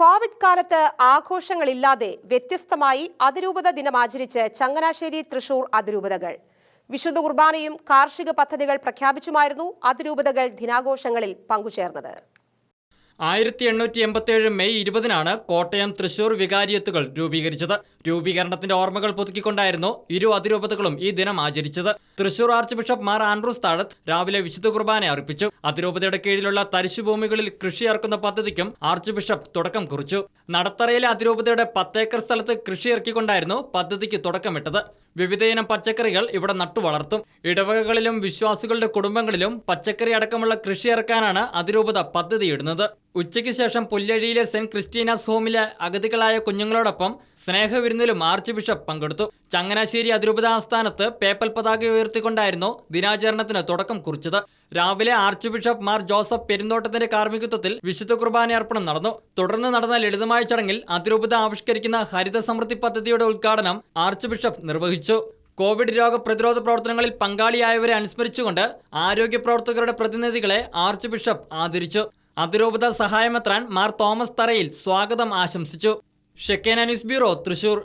Covid കാലത്ത് ആഘോഷങ്ങളില്ലാതെ വ്യത്യസ്തമായി അതിരൂപത ദിനം ആചരിച്ച് ചങ്ങനാശ്ശേരി തൃശൂർ അതിരൂപതകൾ. വിശുദ്ധ കുർബാനയും കാർഷിക പദ്ധതികൾ പ്രഖ്യാപിച്ചുമായിരുന്നു അതിരൂപതകൾ ദിനാഘോഷങ്ങളിൽ പങ്കുചേർന്നത്. 1887 മെയ് 20-നാണ് കോട്ടയം തൃശൂർ വികാരിയത്തുകൾ രൂപീകരിച്ചത്. രൂപീകരണത്തിന്റെ ഓർമ്മകൾ പുതുക്കിക്കൊണ്ടായിരുന്നു ഇരു അതിരൂപതകളും ഈ ദിനം ആചരിച്ചത്. Thrissur archbishop Mar Andrews Thazhath രാവിലെ വിശുദ്ധ കുർബാന അർപ്പിച്ചു. അതിരൂപതയുടെ കീഴിലുള്ള തരിശുഭൂമികളിൽ കൃഷി ഇറക്കുന്ന പദ്ധതിക്കും ആർച്ച് ബിഷപ്പ് തുടക്കം കുറിച്ചു. നടത്തറയിലെ അതിരൂപതയുടെ 10 ഏക്കർ സ്ഥലത്ത് കൃഷി ഇറക്കിക്കൊണ്ടായിരുന്നു പദ്ധതിക്ക് തുടക്കമിട്ടത്. വിവിധയിനം പച്ചക്കറികൾ ഇവിടെ നട്ടുവളർത്തും. ഇടവകകളിലും വിശ്വാസികളുടെ കുടുംബങ്ങളിലും പച്ചക്കറി അടക്കമുള്ള കൃഷി ഇറക്കാനാണ് അതിരൂപത പദ്ധതിയിടുന്നത്. ഉച്ചയ്ക്ക് ശേഷം പുല്ലഴിയിലെ സെന്റ് ക്രിസ്റ്റീനാസ് ഹോമിലെ അഗതികളായ കുഞ്ഞുങ്ങളോടൊപ്പം സ്നേഹവിരുന്നിലും ആർച്ച് ബിഷപ്പ് പങ്കെടുത്തു. ചങ്ങനാശ്ശേരി അതിരൂപത ആസ്ഥാനത്ത് പേപ്പൽ പതാക ഉയർത്തിക്കൊണ്ടായിരുന്നു ദിനാചരണത്തിന് തുടക്കം കുറിച്ചത്. രാവിലെ ആർച്ച് ബിഷപ്പ് മാർ ജോസഫ് പെരുന്തോട്ടത്തിന്റെ കാർമ്മികത്വത്തിൽ വിശുദ്ധ കുർബാന അർപ്പണം നടന്നു. തുടർന്ന് നടന്ന ലളിതമായ ചടങ്ങിൽ അതിരൂപത ആവിഷ്കരിക്കുന്ന ഹരിത സമൃദ്ധി പദ്ധതിയുടെ ഉദ്ഘാടനം ആർച്ച് ബിഷപ്പ് നിർവഹിച്ചു. കോവിഡ് രോഗപ്രതിരോധ പ്രവർത്തനങ്ങളിൽ പങ്കാളിയായവരെ അനുസ്മരിച്ചുകൊണ്ട് ആരോഗ്യ പ്രവർത്തകരുടെ പ്രതിനിധികളെ ആർച്ച് ബിഷപ്പ് ആദരിച്ചു. അതിരൂപത സഹായമെത്രാൻ മാർ തോമസ് തറയിൽ സ്വാഗതം ആശംസിച്ചു. ഷെക്കേന ന്യൂസ് ബ്യൂറോ, തൃശൂർ.